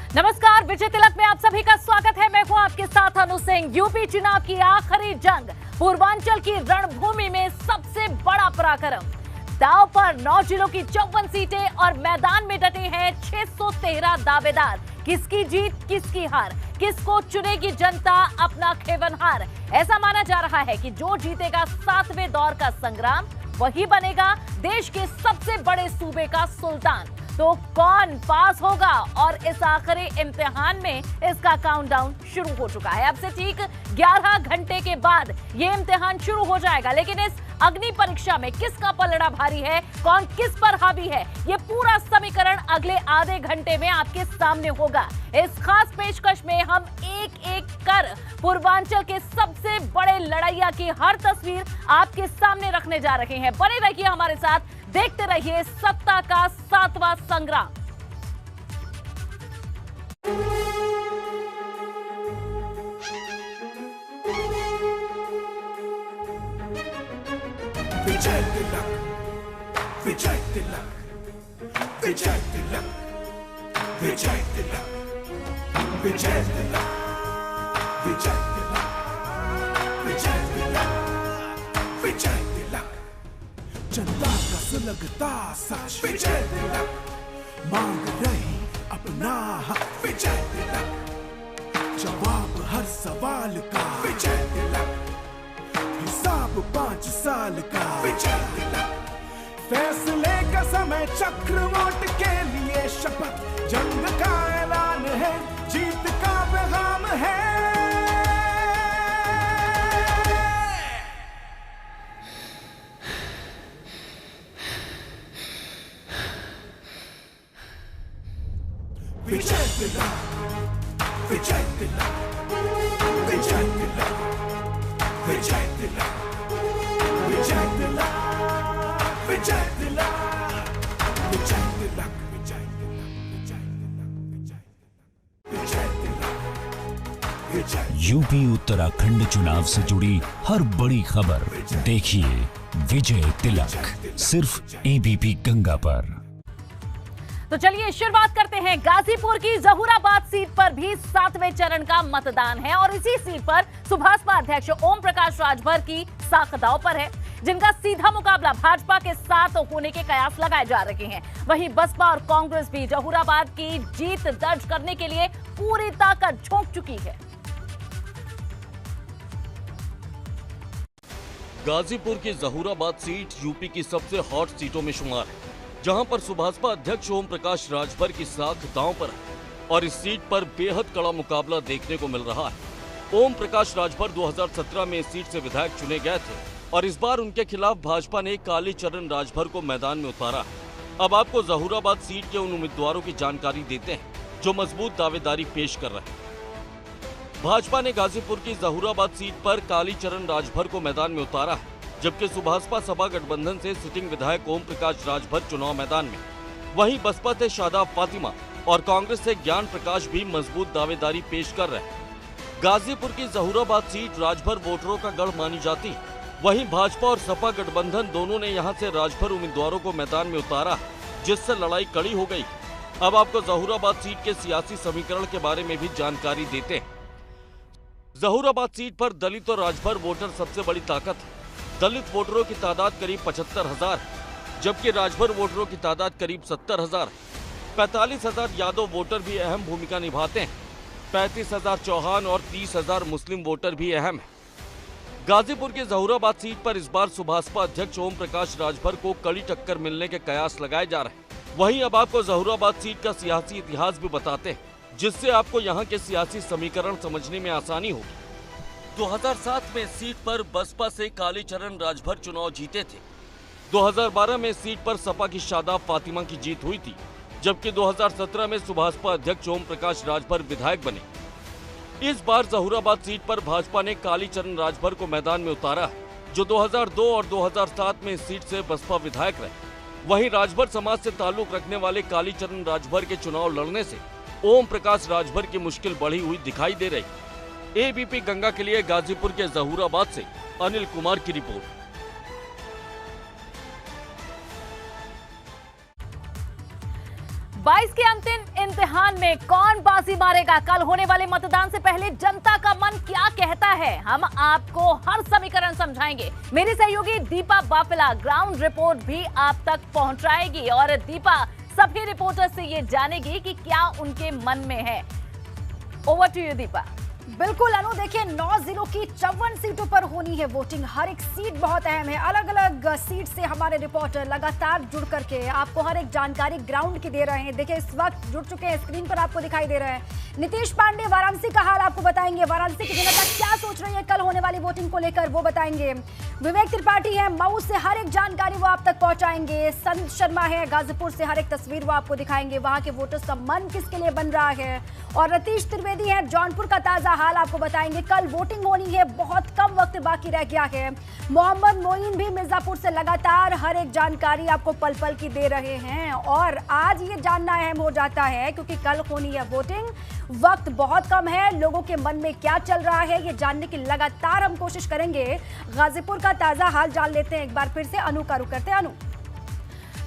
नमस्कार, विजय तिलक में आप सभी का स्वागत है। मैं हूं आपके साथ अनु सिंह। यूपी चुनाव की आखिरी जंग, पूर्वांचल की रणभूमि में सबसे बड़ा पराक्रम। दांव पर 9 जिलों की 54 सीटें और मैदान में डटे हैं 613 दावेदार। किसकी जीत, किसकी हार, किसको चुनेगी जनता अपना खेवनहार। ऐसा माना जा रहा है कि जो जीतेगा 7वें दौर का संग्राम, वही बनेगा देश के सबसे बड़े सूबे का सुल्तान। तो कौन पास होगा? और इस आखिरी इम्तिहान में इसका काउंटडाउन शुरू हो चुका है। अब से ठीक 11 घंटे के बाद ये इम्तिहान शुरू हो जाएगा। लेकिन इस अग्नि परीक्षा में किसका पलड़ा भारी है, कौन किस पर हावी है, ये पूरा समीकरण अगले आधे घंटे में आपके सामने होगा। इस खास पेशकश में हम एक एक कर पूर्वांचल के सबसे बड़े लड़ैया की हर तस्वीर आपके सामने रखने जा रहे हैं। बने रहिए हमारे साथ, देखते रहिए सत्ता का 7वां संग्राम। विजय तिलक, विजय तिलक, विजय तिलक, विजय तिलक, विजय तिलक, विजय तिलक, विजय तिलक, विजय तिलक, जनता का सुलगता सच। विजय तिलक मांग रही अपना हक। विजय तिलक जवाब हर सवाल का। विजय तिलक हिसाब 5 साल का। विजय तिलक फैसले का समय, चक्र वोट के लिए शपथ। जंग का ऐलान है, जीत का पैगाम है। विजय तिलक, विजय तिलक, विजय तिलक, विजय तिलक, विजय तिलक, विजय तिलक, विजय तिलक, विजय तिलक, विजय तिलक, विजय। यूपी उत्तराखंड चुनाव से जुड़ी हर बड़ी खबर देखिए विजय तिलक, सिर्फ एबीपी गंगा पर। तो चलिए शुरुआत करते हैं। गाजीपुर की जहूराबाद सीट पर भी 7वें चरण का मतदान है और इसी सीट पर सुभाषपा अध्यक्ष ओम प्रकाश राजभर की साख दांव पर है, जिनका सीधा मुकाबला भाजपा के साथ होने के कयास लगाए जा रहे हैं। वहीं बसपा और कांग्रेस भी जहूराबाद की जीत दर्ज करने के लिए पूरी ताकत झोंक चुकी है। गाजीपुर की जहूराबाद सीट यूपी की सबसे हॉट सीटों में शुमार है, जहां पर सुभाषपा अध्यक्ष ओम प्रकाश राजभर की साख दांव पर है और इस सीट पर बेहद कड़ा मुकाबला देखने को मिल रहा है। ओम प्रकाश राजभर 2017 में इस सीट से विधायक चुने गए थे और इस बार उनके खिलाफ भाजपा ने कालीचरण राजभर को मैदान में उतारा। अब आपको जहूराबाद सीट के उन उम्मीदवारों की जानकारी देते हैं जो मजबूत दावेदारी पेश कर रहे हैं। भाजपा ने गाजीपुर की जहूराबाद सीट पर कालीचरण राजभर को मैदान में उतारा है, जबकि सुभाषपा सपा गठबंधन से सिटिंग विधायक ओम प्रकाश राजभर चुनाव मैदान में। वहीं बसपा से शादाब फातिमा और कांग्रेस से ज्ञान प्रकाश भी मजबूत दावेदारी पेश कर रहे हैं। गाजीपुर की जहूराबाद सीट राजभर वोटरों का गढ़ मानी जाती है। वहीं भाजपा और सपा गठबंधन दोनों ने यहां से राजभर उम्मीदवारों को मैदान में उतारा, जिससे लड़ाई कड़ी हो गई। अब आपको जहूराबाद सीट के सियासी समीकरण के बारे में भी जानकारी देते हैं। जहूराबाद सीट पर दलित और राजभर वोटर सबसे बड़ी ताकत है। दलित वोटरों की तादाद करीब 75,000 है, जबकि राजभर वोटरों की तादाद करीब 70,000 है। 45,000 यादव वोटर भी अहम भूमिका निभाते हैं। 35,000 चौहान और 30,000 मुस्लिम वोटर भी अहम है। गाजीपुर की जहूराबाद सीट पर इस बार सुभाषपा अध्यक्ष ओम प्रकाश राजभर को कड़ी टक्कर मिलने के कयास लगाए जा रहे हैं। वहीं अब आपको जहूराबाद सीट का सियासी इतिहास भी बताते हैं, जिससे आपको यहाँ के सियासी समीकरण समझने में आसानी होगी। 2007 में इस सीट पर बसपा से कालीचरण राजभर चुनाव जीते थे। 2012 में इस सीट पर सपा की शादाब फातिमा की जीत हुई थी, जबकि 2017 में सुभाषपा अध्यक्ष ओम प्रकाश राजभर विधायक बने। इस बार जहूराबाद सीट पर भाजपा ने कालीचरण राजभर को मैदान में उतारा, जो 2002 और 2007 में इस सीट से बसपा विधायक रहे। वहीं राजभर समाज से ताल्लुक रखने वाले कालीचरण राजभर के चुनाव लड़ने से ओम प्रकाश राजभर की मुश्किल बढ़ी हुई दिखाई दे रही। एबीपी गंगा के लिए गाजीपुर के जहूराबाद से अनिल कुमार की रिपोर्ट। 22 के अंतिम इम्तिहान में कौन बाजी मारेगा? कल होने वाले मतदान से पहले जनता का मन क्या कहता है, हम आपको हर समीकरण समझाएंगे। मेरी सहयोगी दीपा बाफिला ग्राउंड रिपोर्ट भी आप तक पहुंचाएगी और दीपा सभी रिपोर्टर्स से ये जानेगी कि क्या उनके मन में है। Over to you Deepa. बिल्कुल अनु, देखिए 9 जिलों की 54 सीटों पर होनी है वोटिंग। हर एक सीट बहुत अहम है। अलग अलग सीट से हमारे रिपोर्टर लगातार जुड़ करके आपको हर एक जानकारी ग्राउंड की दे रहे हैं। देखिए इस वक्त जुड़ चुके हैं, स्क्रीन पर आपको दिखाई दे रहे हैं नीतीश पांडे। वाराणसी का हाल आपको बताएंगे, वाराणसी की जनता क्या सोच रही है कल होने वाली वोटिंग को लेकर वो बताएंगे। विवेक त्रिपाठी है मऊ से, हर एक जानकारी वो आप तक पहुंचाएंगे। संत शर्मा है गाजीपुर से, हर एक तस्वीर वो आपको दिखाएंगे, वहां के वोटर्स का मन किसके लिए बन रहा है। और रतीश त्रिवेदी है जौनपुर का, ताजा हाल आपको बताएंगे। कल वोटिंग होनी है, बहुत कम वक्त बाकी रह गया है। मोहम्मद मोइन भी मिर्जापुर से लगातार हर एक जानकारी आपको पल पल की दे रहे हैं। और आज ये जानना अहम हो जाता है क्योंकि कल होनी है वोटिंग, वक्त बहुत कम है। लोगों के मन में क्या चल रहा है ये जानने की लगातार हम कोशिश करेंगे। गाजीपुर का ताजा हाल जान लेते हैं एक बार फिर से, अनु का रुख करते हैं। अनु,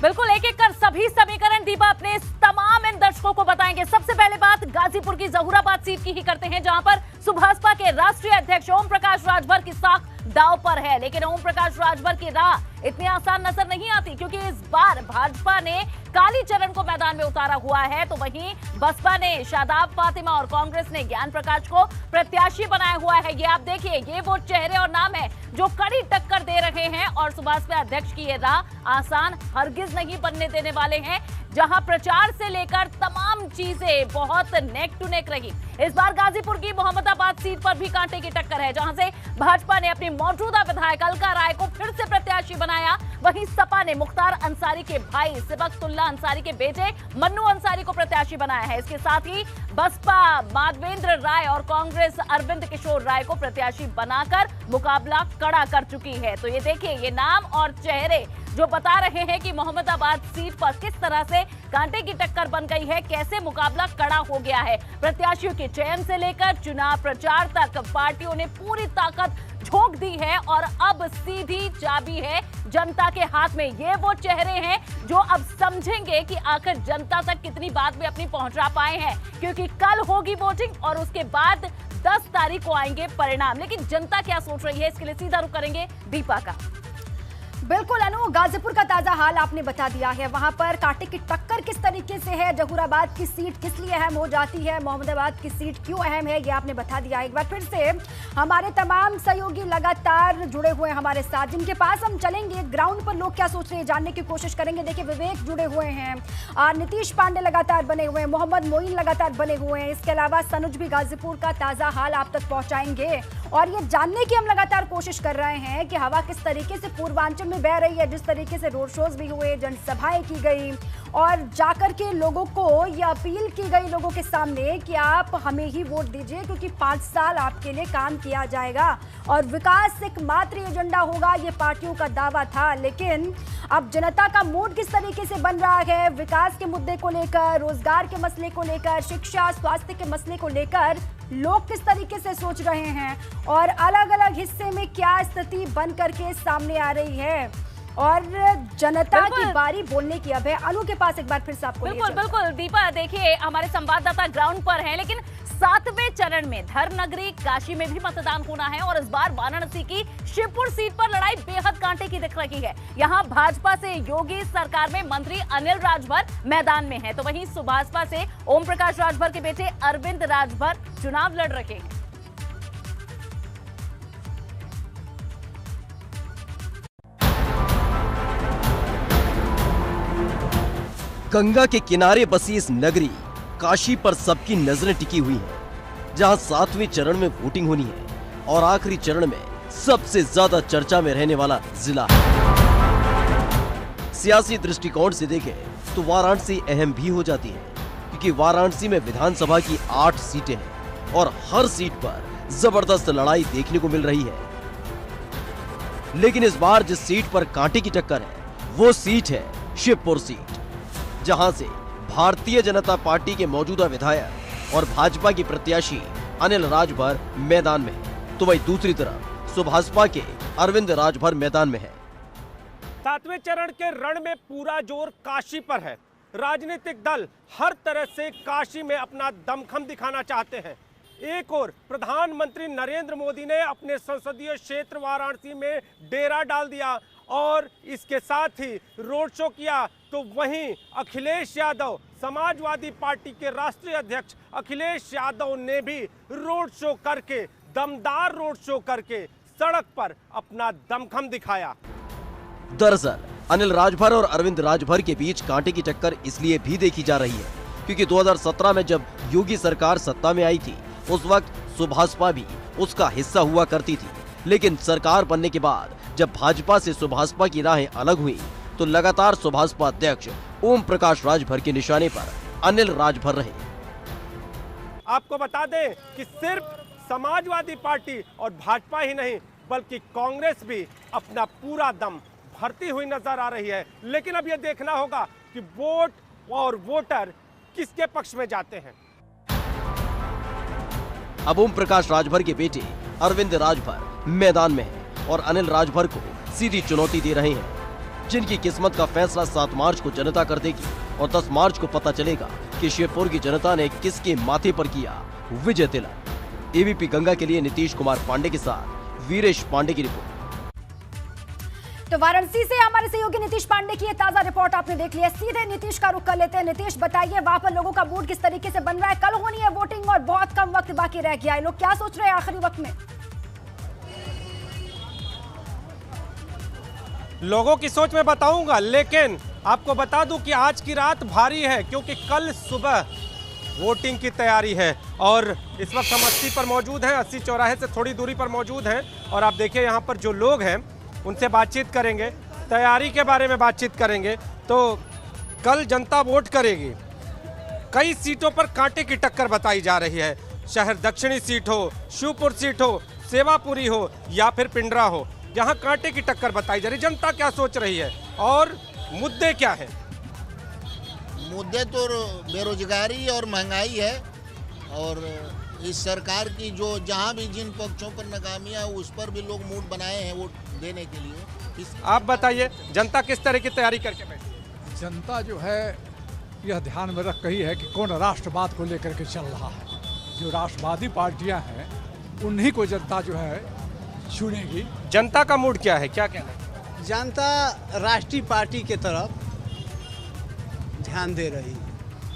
बिल्कुल एक एक कर सभी समीकरण दीपा अपने तमाम इन दर्शकों को बताएंगे। सबसे पहले बात गाजीपुर की जहूराबाद सीट की ही करते हैं, जहां पर सुभाषपा के राष्ट्रीय अध्यक्ष ओम प्रकाश राजभर की साख दांव पर है। लेकिन ओम प्रकाश राजभर की राह इतनी आसान नजर नहीं आती क्योंकि इस बार भाजपा ने कालीचरण को मैदान में उतारा हुआ है, तो वहीं बसपा ने शादाब फातिमा और कांग्रेस ने ज्ञान प्रकाश को प्रत्याशी बनाया हुआ है। ये आप देखिए, ये वो चेहरे और नाम है जो कड़ी टक्कर दे रहे हैं और सुभाषपा अध्यक्ष की ये राह आसान हरगिज नहीं बनने देने वाले हैं, जहां प्रचार से लेकर तमाम चीजें बहुत नेक टू नेक रही। इस बार गाजीपुर की मोहम्मदाबाद सीट पर भी कांटे की टक्कर है, जहां से भाजपा ने अपनी मौजूदा विधायक अलका राय को फिर से प्रत्याशी बनाया। वहीं सपा ने मुख्तार अंसारी के भाई सिबकतुल्ला अंसारी के बेटे मन्नू अंसारी को प्रत्याशी बनाया है। इसके साथ ही बसपा माधवेंद्र राय और कांग्रेस अरविंद किशोर राय को प्रत्याशी बनाकर मुकाबला कड़ा कर चुकी है। तो ये देखिए, ये नाम और चेहरे जो बता रहे हैं कि मोहम्मदाबाद सीट पर किस तरह से कांटे की टक्कर बन गई है, कैसे मुकाबला कड़ा हो गया है। प्रत्याशियों के चयन से लेकर चुनाव प्रचार तक पार्टियों ने पूरी ताकत झोंक दी है और अब सीधी चाबी है जनता के हाथ में। ये वो चेहरे हैं जो अब समझेंगे कि आखिर जनता तक कितनी बात भी अपनी पहुंचा पाए हैं, क्योंकि कल होगी वोटिंग और उसके बाद 10 तारीख को आएंगे परिणाम। लेकिन जनता क्या सोच रही है, इसके लिए सीधा रुख करेंगे दीपा का। बिल्कुल अनु, गाजीपुर का ताजा हाल आपने बता दिया है। वहां पर कांटे की टक्कर किस तरीके से है, जहूराबाद की सीट किस लिए अहम हो जाती है, मोहम्मदाबाद की सीट क्यों अहम है, ये आपने बता दिया। एक बार फिर से हमारे तमाम सहयोगी लगातार जुड़े हुए हैं हमारे साथ, जिनके पास हम चलेंगे। ग्राउंड पर लोग क्या सोच रहे हैं जानने की कोशिश करेंगे। देखिए विवेक जुड़े हुए हैं, नीतीश पांडे लगातार बने हुए हैं, मोहम्मद मोइन लगातार बने हुए हैं। इसके अलावा सनुज भी गाजीपुर का ताजा हाल आप तक पहुंचाएंगे और ये जानने की हम लगातार कोशिश कर रहे हैं कि हवा किस तरीके से पूर्वांचल में बह रही है। जिस तरीके से रोड शोज भी हुए, जनसभाएं की गई और जाकर के लोगों को ये अपील की गई लोगों के सामने कि आप हमें ही वोट दीजिए क्योंकि 5 साल आपके लिए काम किया जाएगा और विकास एक मात्र एजेंडा होगा, ये पार्टियों का दावा था। लेकिन अब जनता का मूड किस तरीके से बन रहा है, विकास के मुद्दे को लेकर, रोजगार के मसले को लेकर, शिक्षा स्वास्थ्य के मसले को लेकर लोग किस तरीके से सोच रहे हैं और अलग अलग हिस्से में क्या स्थिति बन करके सामने आ रही है और जनता की बारी बोलने की अब है। अनु के पास एक बार फिर से आपको बिल्कुल दीपा, देखिए हमारे संवाददाता ग्राउंड पर हैं, लेकिन 7वें चरण में धर्मनगरी काशी में भी मतदान होना है और इस बार वाराणसी की शिवपुर सीट पर लड़ाई बेहद कांटे की दिख रही है। यहां भाजपा से योगी सरकार में मंत्री अनिल राजभर मैदान में है, तो वहीं सुभाषपा से ओम प्रकाश राजभर के बेटे अरविंद राजभर चुनाव लड़ रहे हैं। गंगा के किनारे बसी इस नगरी काशी पर सबकी नजरें टिकी हुई हैं, जहां 7वें चरण में वोटिंग होनी है और आखिरी चरण में सबसे ज्यादा चर्चा में रहने वाला जिला है। सियासी दृष्टिकोण से देखें तो वाराणसी अहम भी हो जाती है क्योंकि वाराणसी में विधानसभा की 8 सीटें हैं और हर सीट पर जबरदस्त लड़ाई देखने को मिल रही है। लेकिन इस बार जिस सीट पर कांटे की टक्कर है वो सीट है शिवपुर सीट, जहां से भारतीय जनता पार्टी के मौजूदा विधायक और भाजपा की प्रत्याशी अनिल राजभर मैदान में है, तो वहीं दूसरी तरफ सुभाषपा के अरविंद राजभर मैदान में है। 7वें चरण के रण में पूरा जोर काशी पर है। राजनीतिक दल हर तरह से काशी में अपना दमखम दिखाना चाहते हैं। एक और प्रधानमंत्री नरेंद्र मोदी ने अपने संसदीय क्षेत्र वाराणसी में डेरा डाल दिया और इसके साथ ही रोड शो किया, तो वहीं अखिलेश यादव समाजवादी पार्टी के राष्ट्रीय अध्यक्ष अखिलेश यादव ने भी रोड शो करके, दमदार रोड शो करके सड़क पर अपना दमखम दिखाया। दरअसल अनिल राजभर और अरविंद राजभर के बीच कांटे की टक्कर इसलिए भी देखी जा रही है क्योंकि 2017 में जब योगी सरकार सत्ता में आई थी उस वक्त सुभाषपा भी उसका हिस्सा हुआ करती थी, लेकिन सरकार बनने के बाद जब भाजपा से सुभाषपा की राहें अलग हुई तो लगातार सुभाषपा अध्यक्ष ओम प्रकाश राजभर के निशाने पर अनिल राजभर रहे। आपको बता दें कि सिर्फ समाजवादी पार्टी और भाजपा ही नहीं बल्कि कांग्रेस भी अपना पूरा दम भरती हुई नजर आ रही है, लेकिन अब यह देखना होगा कि वोट और वोटर किसके पक्ष में जाते हैं। अब ओम प्रकाश राजभर के बेटे अरविंद राजभर मैदान में हैं और अनिल राजभर को सीधी चुनौती दे रहे हैं, जिनकी किस्मत का फैसला 7 मार्च को जनता कर देगी और 10 मार्च को पता चलेगा कि शिवपुर की जनता ने किसके माथे पर किया विजय तिलक। एबीपी गंगा के लिए नीतीश कुमार पांडे के साथ वीरेश पांडे की रिपोर्ट। तो वाराणसी से हमारे सहयोगी नीतीश पांडे की ये ताजा रिपोर्ट आपने देख लिया। सीधे नीतीश का रुख कर लेते हैं। नीतीश, बताइए वहां पर लोगों का मूड किस तरीके से बन रहा है? कल होनी है वोटिंग और बहुत कम वक्त बाकी रह गया है, लोग क्या सोच रहे हैं आखिरी वक्त में? लोगों की सोच में बताऊंगा, लेकिन आपको बता दूं कि आज की रात भारी है क्योंकि कल सुबह वोटिंग की तैयारी है और इस वक्त हम 80 पर मौजूद हैं, 80 चौराहे से थोड़ी दूरी पर मौजूद हैं और आप देखिए यहाँ पर जो लोग हैं उनसे बातचीत करेंगे, तैयारी के बारे में बातचीत करेंगे। तो कल जनता वोट करेगी। कई सीटों पर कांटे की टक्कर बताई जा रही है। शहर दक्षिणी सीट हो, शिवपुर सीट हो, सेवापुरी हो या फिर पिंडरा हो, यहाँ कांटे की टक्कर बताई जा रही है। जनता क्या सोच रही है और मुद्दे क्या है? मुद्दे तो बेरोजगारी और महंगाई है और इस सरकार की जो जहाँ भी जिन पक्षों पर नाकामियां उस पर भी लोग मूड बनाए हैं वोट देने के लिए। आप बताइए जनता किस तरह की तैयारी करके बैठी? जनता जो है यह ध्यान में रख रही है कि कौन राष्ट्रवाद को लेकर के चल रहा है। जो राष्ट्रवादी पार्टियां हैं उन्हीं को जनता जो है चुनेगी। जनता का मूड क्या है, क्या कहना है? जनता राष्ट्रीय पार्टी के तरफ ध्यान दे रही है।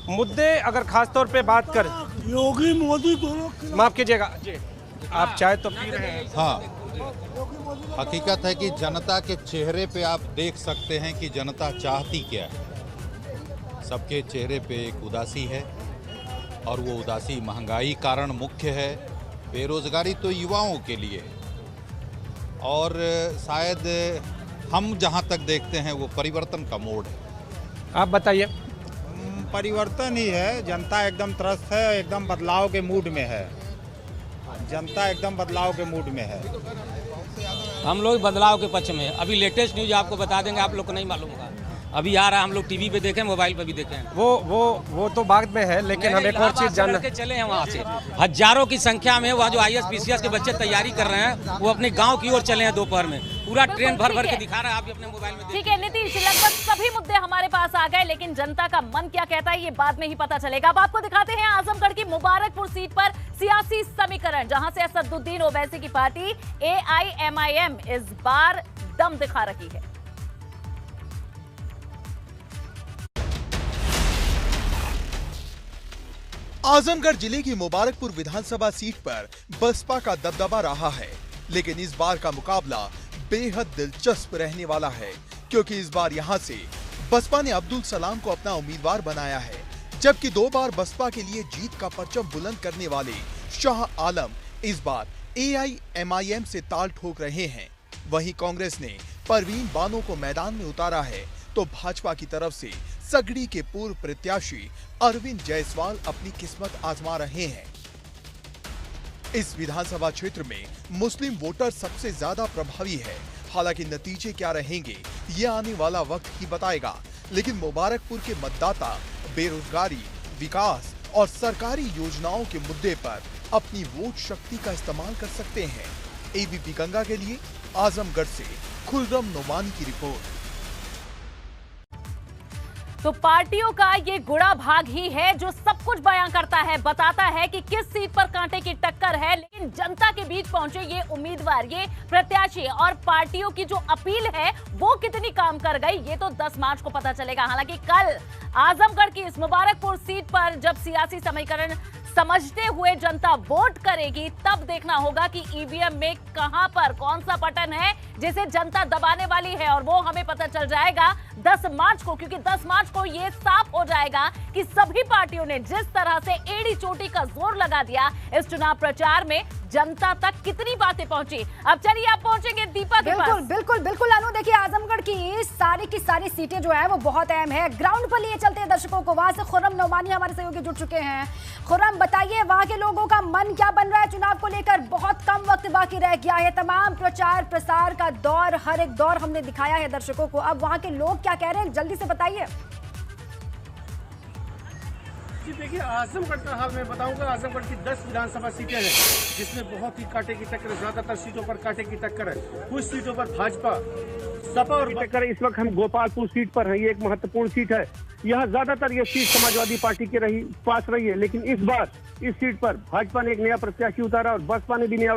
मुद्दे अगर खास तौर पे बात कर, योगी मोदी दोनों माफ कीजिएगा जी, आप चाय तो पी रहे हैं। हाँ, हकीकत है कि जनता के चेहरे पे आप देख सकते हैं कि जनता चाहती क्या है। सबके चेहरे पे एक उदासी है और वो उदासी महंगाई कारण मुख्य है, बेरोजगारी तो युवाओं के लिए, और शायद हम जहां तक देखते हैं वो परिवर्तन का मोड़ है। आप बताइए। परिवर्तन ही है। जनता एकदम त्रस्त है, एकदम बदलाव के मूड में है। जनता एकदम बदलाव के मूड में है। हम लोग बदलाव के पक्ष में। अभी लेटेस्ट न्यूज आपको बता देंगे, आप लोग को नहीं मालूम होगा। अभी आ रहा है, हम लोग टीवी पे देखें, मोबाइल पे भी देखें। वो तो बाद में है, लेकिन हम एक और चीज जानना चले हैं। वहाँ से हजारों की संख्या में वहाँ जो IAS PCS के बच्चे तैयारी कर रहे हैं वो अपने गाँव की ओर चले हैं। दोपहर में पूरा ट्रेन भर भर के दिखा रहा है, आप अपने मोबाइल में। ठीक है नीतीश, लगभग सभी मुद्दे हमारे पास आ गए, लेकिन जनता का मन क्या कहता है ये बाद में ही पता चलेगा। अब आपको दिखाते हैं आजमगढ़ की मुबारकपुर सीट पर सियासी समीकरण, जहां से असदुद्दीन ओवैसी की पार्टी AIMIM इस बार दम दिखा रही है। आजमगढ़ जिले की मुबारकपुर विधानसभा सीट पर बसपा का दबदबा रहा है, लेकिन इस बार का मुकाबला बेहद दिलचस्प रहने वाला है क्योंकि इस बार यहां से बसपा ने अब्दुल सलाम को अपना उम्मीदवार बनाया है, जबकि 2 बार बसपा के लिए जीत का परचम बुलंद करने वाले शाह आलम इस बार AIMIM से ताल ठोक रहे हैं। वहीं कांग्रेस ने परवीन बानो को मैदान में उतारा है तो भाजपा की तरफ से सगड़ी के पूर्व प्रत्याशी अरविंद जायसवाल अपनी किस्मत आजमा रहे हैं। इस विधानसभा क्षेत्र में मुस्लिम वोटर सबसे ज्यादा प्रभावी है। हालांकि नतीजे क्या रहेंगे ये आने वाला वक्त ही बताएगा, लेकिन मुबारकपुर के मतदाता बेरोजगारी, विकास और सरकारी योजनाओं के मुद्दे पर अपनी वोट शक्ति का इस्तेमाल कर सकते हैं। एबीपी गंगा के लिए आजमगढ़ से खुर्रम नोमानी की रिपोर्ट। तो पार्टियों का ये गुड़ा भाग ही है जो सब कुछ बयां करता है, बताता है कि किस सीट पर कांटे की टक्कर है। लेकिन जनता के बीच पहुंचे ये उम्मीदवार, ये प्रत्याशी और पार्टियों की जो अपील है वो कितनी काम कर गई, ये तो 10 मार्च को पता चलेगा। हालांकि कल आजमगढ़ की इस मुबारकपुर सीट पर जब सियासी समीकरण समझते हुए जनता वोट करेगी, तब देखना होगा कि ईवीएम में कहां पर कौन सा बटन है जिसे जनता दबाने वाली है, और वो हमें पता चल जाएगा 10 मार्च को, क्योंकि 10 मार्च को ये साफ हो जाएगा कि सभी पार्टियों ने जिस तरह से एड़ी चोटी का जोर लगा दिया इस चुनाव प्रचार में, जनता तक कितनी बातें पहुंची। अब चलिए आप पहुंचेंगे दीपा के पास। बिल्कुल अनु, देखिए आजमगढ़ की सारी सीटें जो है वो बहुत अहम है। ग्राउंड पर लिए चलते हैं दर्शकों को, वहां से खुर्रम नौमानी हमारे सहयोगी जुड़ चुके हैं। खुर्रम, बताइए वहां के लोगों का मन क्या बन रहा है चुनाव को लेकर? बहुत कम वक्त बाकी रह गया है, तमाम प्रचार प्रसार का दौर, हर एक दौर हमने दिखाया है दर्शकों को। अब वहां के लोग क्या कह रहे हैं, जल्दी से बताइए। जी देखिए, आजमगढ़ का हाल मैं बताऊंगा। आजमगढ़ की 10 विधानसभा सीटें हैं जिसमें बहुत ही कांटे की टक्कर है, ज्यादातर सीटों पर कांटे की टक्कर है। कुछ सीटों पर भाजपा, सपा और टक्कर है। इस वक्त हम गोपालपुर सीट पर हैं, ये एक महत्वपूर्ण सीट है। यहाँ ज्यादातर ये सीट समाजवादी पार्टी के पास रही है, लेकिन इस बार इस सीट पर भाजपा ने एक नया प्रत्याशी उतारा और बसपा ने भी नया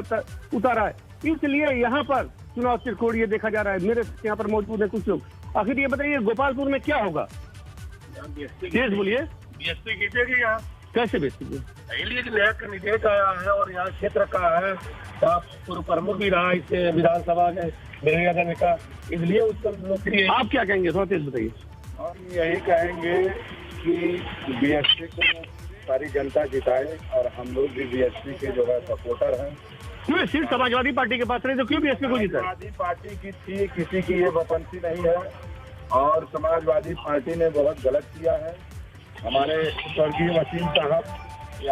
उतारा है, इसलिए यहाँ पर चुनाव चिरखोड़ ये देखा जा रहा है। मेरे यहाँ पर मौजूद है कुछ लोग। आखिर ये बताइए गोपालपुर में क्या होगा? तेज बोलिए। बीएसपी जीतेगी यहाँ। कैसे बेचेंगे? इसलिए नया कैंडिडेट आया है और यहाँ क्षेत्र का है, पूर्व प्रमुख भी रहा इससे विधानसभा के मेरे नेता, इसलिए उसको लोकप्रिय। आप क्या कहेंगे, थोड़ा तेज बताइए। और यही कहेंगे कि बीएसपी को सारी जनता जिताए और हम लोग भी बीएसपी के जो है सपोर्टर हैं। क्यों सीट समाजवादी पार्टी के पास रही तो क्यों बीएसपी को जीता? समाजवादी पार्टी की थी, किसी की ये वैकेंसी नहीं है और समाजवादी पार्टी ने बहुत गलत किया है। हमारे स्वर्गीय वसीम साहब,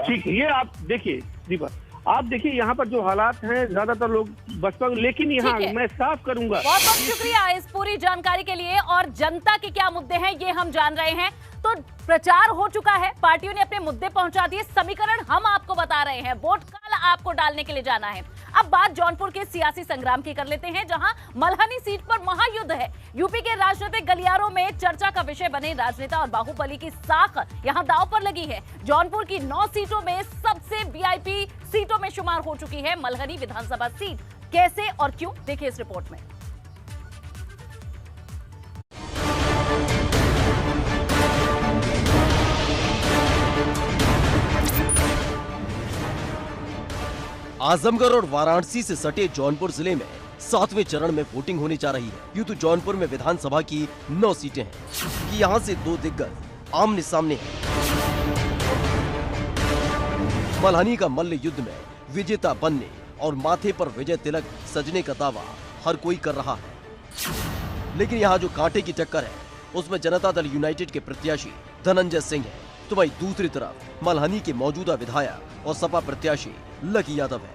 ठीक है, ये आप देखिए दीपक, आप देखिए यहाँ पर जो हालात हैं, ज्यादातर लोग बसपा, लेकिन यहाँ मैं साफ करूंगा। बहुत बहुत शुक्रिया इस पूरी जानकारी के लिए। और जनता के क्या मुद्दे हैं ये हम जान रहे हैं। तो प्रचार हो चुका है, पार्टियों ने अपने मुद्दे पहुंचा दिए, समीकरण हम आपको बता रहे हैं, वोट कल आपको डालने के लिए जाना है। अब बात जौनपुर के सियासी संग्राम की कर लेते हैं, जहां मल्हनी सीट पर महायुद्ध है। यूपी के राजनीतिक गलियारों में चर्चा का विषय बने राजनेता और बाहुबली की साख यहां दांव पर लगी है। जौनपुर की 9 सीटों में सबसे वीआईपी सीटों में शुमार हो चुकी है मल्हनी विधानसभा सीट। कैसे और क्यों, देखिए इस रिपोर्ट में। आजमगढ़ और वाराणसी से सटे जौनपुर जिले में 7वें चरण में वोटिंग होने जा रही है। यूं तो जौनपुर में विधानसभा की 9 सीटें हैं कि यहाँ से 2 दिग्गज आमने सामने हैं। मल्हनी का मल्ल युद्ध में विजेता बनने और माथे पर विजय तिलक सजने का दावा हर कोई कर रहा है, लेकिन यहाँ जो कांटे की टक्कर है उसमें जनता दल यूनाइटेड के प्रत्याशी धनंजय सिंह है, तो वही दूसरी तरफ मल्हनी के मौजूदा विधायक और सपा प्रत्याशी लकी यादव है।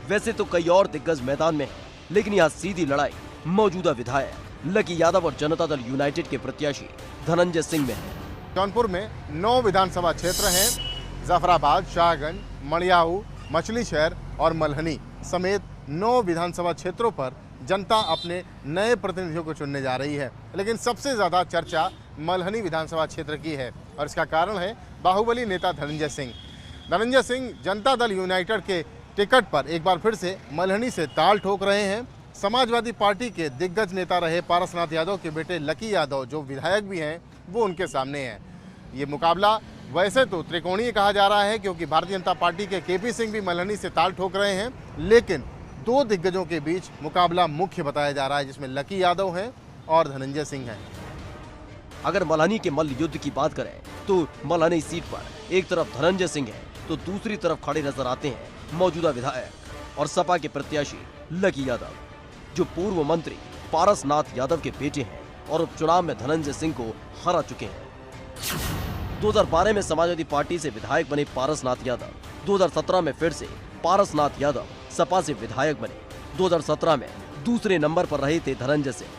वैसे तो कई और दिग्गज मैदान में हैं, लेकिन यहाँ सीधी लड़ाई मौजूदा विधायक लकी यादव और जनता दल यूनाइटेड के प्रत्याशी धनंजय सिंह में है। जौनपुर में 9 विधानसभा क्षेत्र हैं, जफराबाद, शाहगंज, मड़ियाऊ, मछली शहर और मल्हनी समेत 9 विधानसभा क्षेत्रों पर जनता अपने नए प्रतिनिधियों को चुनने जा रही है, लेकिन सबसे ज्यादा चर्चा मल्हनी विधानसभा क्षेत्र की है और इसका कारण है बाहुबली नेता धनंजय सिंह। धनंजय सिंह जनता दल यूनाइटेड के टिकट पर एक बार फिर से मल्हनी से ताल ठोक रहे हैं। समाजवादी पार्टी के दिग्गज नेता रहे पारसनाथ यादव के बेटे लकी यादव, जो विधायक भी हैं, वो उनके सामने हैं। ये मुकाबला वैसे तो त्रिकोणीय कहा जा रहा है, क्योंकि भारतीय जनता पार्टी के केपी सिंह भी मल्हनी से ताल ठोक रहे हैं, लेकिन 2 दिग्गजों के बीच मुकाबला मुख्य बताया जा रहा है, जिसमें लकी यादव हैं और धनंजय सिंह हैं। अगर मल्हनी के मल्ल युद्ध की बात करें तो मल्हनी सीट पर एक तरफ धनंजय सिंह है तो दूसरी तरफ खड़े नजर आते हैं मौजूदा विधायक और सपा के प्रत्याशी लकी यादव, जो पूर्व मंत्री पारसनाथ यादव के बेटे हैं और उपचुनाव में धनंजय सिंह को हरा चुके हैं। 2012 में समाजवादी पार्टी से विधायक बने पारसनाथ यादव 2017 में फिर से पारसनाथ यादव सपा से विधायक बने। 2017 में दूसरे नंबर पर रहे थे धनंजय सिंह।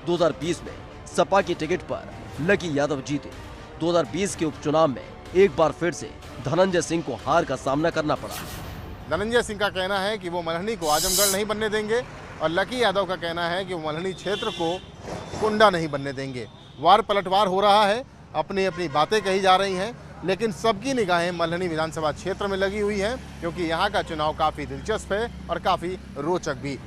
2020 में सपा की टिकट पर लकी यादव जीते। 2020 के उपचुनाव में एक बार फिर से धनंजय सिंह को हार का सामना करना पड़ा। धनंजय सिंह का कहना है कि वो मल्हनी को आजमगढ़ नहीं बनने देंगे और लकी यादव का कहना है कि वो मल्हनी क्षेत्र को कुंडा नहीं बनने देंगे। वार पलटवार हो रहा है, अपनी अपनी बातें कही जा रही हैं, लेकिन सबकी निगाहें मल्हनी विधानसभा क्षेत्र में लगी हुई हैं, क्योंकि यहाँ का चुनाव काफ़ी दिलचस्प है और काफ़ी रोचक भी।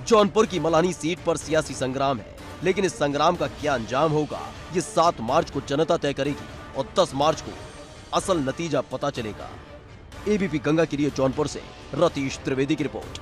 जौनपुर की मल्हनी सीट पर सियासी संग्राम है, लेकिन इस संग्राम का क्या अंजाम होगा ये 7 मार्च को जनता तय करेगी और 10 मार्च को असल नतीजा पता चलेगा। एबीपी गंगा के लिए जौनपुर से रतीश त्रिवेदी की रिपोर्ट।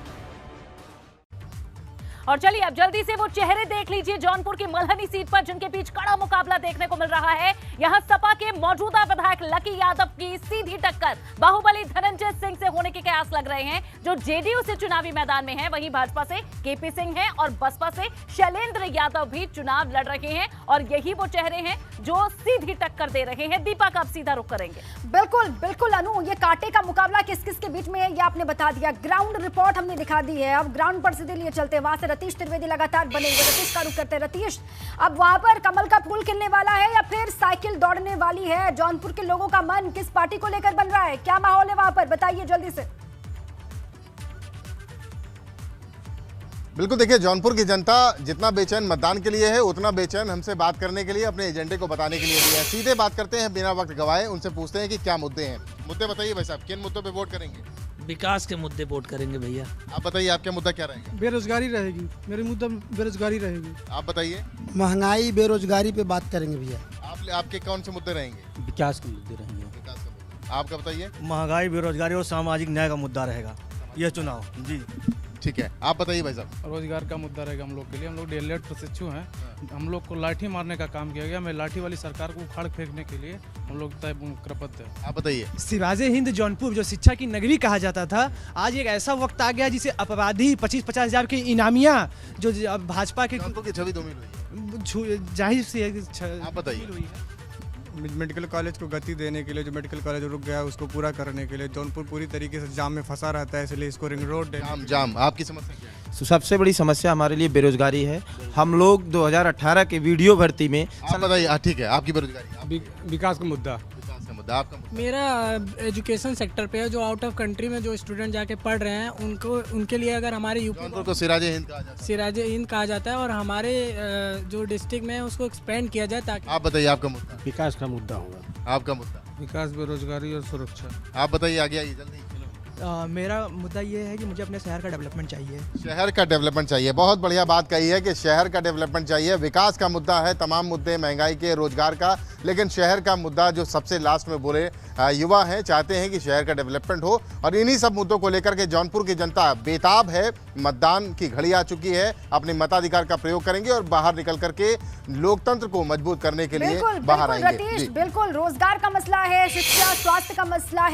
और चलिए अब जल्दी से वो चेहरे देख लीजिए जौनपुर की मल्हनी सीट पर जिनके बीच कड़ा मुकाबला देखने को मिल रहा है। यहां सपा के मौजूदा विधायक लकी यादव की सीधी टक्कर बाहुबली धनंजय सिंह से होने के कयास लग रहे हैं, जो जेडीयू से चुनावी मैदान में है। वहीं भाजपा से केपी सिंह है और बसपा से शैलेंद्र यादव भी चुनाव लड़ रहे हैं और यही वो चेहरे हैं जो सीधी टक्कर दे रहे हैं। दीपा का अब सीधा रुख करेंगे। बिल्कुल बिल्कुल अनु, ये कांटे का मुकाबला किस किस के बीच में है ये आपने बता दिया, ग्राउंड रिपोर्ट हमने दिखा दी है। अब ग्राउंड पर सीधे लिए चलते हैं, वहां से रतीश त्रिवेदी लगातार बने हुए। रतीश का रुख करते हैं। रतीश, अब वहां पर कमल का फूल खिलने वाला है या फिर साइकिल दौड़ने वाली है? जौनपुर के लोगों का मन किस पार्टी को लेकर बन रहा है, क्या माहौल है वहां पर, बताइए जल्दी से। बिल्कुल, देखिए जौनपुर की जनता जितना बेचैन मतदान के लिए है, उतना बेचैन हमसे बात करने के लिए, अपने एजेंडे को बताने के लिए भी है। सीधे बात करते हैं बिना वक्त गवाए, उनसे पूछते हैं कि क्या मुद्दे हैं। मुद्दे बताइए भाई साहब, किन मुद्दों पे वोट करेंगे? विकास के मुद्दे वोट करेंगे भैया। आप बताइए, आपका मुद्दा क्या रहेगा? बेरोजगारी रहेगी, मेरी मुद्दा बेरोजगारी रहेगी। आप बताइए। महंगाई बेरोजगारी पे बात करेंगे भैया। आपके कौन से मुद्दे रहेंगे? विकास के मुद्दे रहेंगे। विकास का मुद्दा। आपका बताइए। महंगाई, बेरोजगारी और सामाजिक न्याय का मुद्दा रहेगा यह चुनाव जी। ठीक है, आप बताइए भाई साहब। रोजगार का मुद्दा रहेगा हम लोग के लिए। हम लोग डीएलएड प्रशिक्षु हैं, हम लोग को लाठी मारने का काम किया गया। मैं लाठी वाली सरकार को उखाड़ फेंकने के लिए हम लोग तय कृतज्ञ हैं। आप बताइए। सिराजे हिंद जौनपुर जो शिक्षा की नगरी कहा जाता था, आज एक ऐसा वक्त आ गया जिसे अपराधी 25-50 हजार के इनामिया जो भाजपा के की छवि धूमिल हुई है, जाहिर सी है। आप बताइए। मेडिकल कॉलेज को गति देने के लिए, जो मेडिकल कॉलेज रुक गया उसको पूरा करने के लिए, जौनपुर पूरी तरीके से जाम में फंसा रहता है, इसलिए इसको रिंग रोड जाम। आपकी समस्या क्या है? सबसे बड़ी समस्या हमारे लिए बेरोजगारी है। हम लोग 2018 के वीडियो भर्ती में। आप बताइए। ठीक है, आपकी बेरोजगारी। विकास का मुद्दा। आपका मेरा एजुकेशन सेक्टर पे है, जो आउट ऑफ कंट्री में जो स्टूडेंट जाके पढ़ रहे हैं उनके लिए अगर हमारे यूपी को सिराजे हिंद कहा जाता है। सिराजे हिंद कहा जाता है और हमारे जो डिस्ट्रिक्ट में है उसको एक्सपेंड किया जाए ताकि। आप बताइए, आपका मुद्दा। विकास का मुद्दा होगा। आपका मुद्दा। विकास, बेरोजगारी और सुरक्षा। आप बताइए, आगे आइए जल्दी। मेरा मुद्दा ये है कि मुझे अपने शहर का डेवलपमेंट चाहिए। शहर का डेवलपमेंट चाहिए, बहुत बढ़िया बात कही है कि शहर का डेवलपमेंट चाहिए। विकास का मुद्दा है, तमाम मुद्दे महंगाई के, रोजगार का, लेकिन शहर का मुद्दा जो सबसे लास्ट में बोले युवा हैं, चाहते हैं कि शहर का डेवलपमेंट हो। और इन्हीं सब मुद्दों को लेकर के जौनपुर की जनता बेताब है। मतदान की घड़ी आ चुकी है, अपने मताधिकार का प्रयोग करेंगे और बाहर निकल करके लोकतंत्र को मजबूत करने के लिए बाहर आएंगे। बिल्कुल, रोजगार का मसला है, शिक्षा, स्वास्थ्य का मसला है।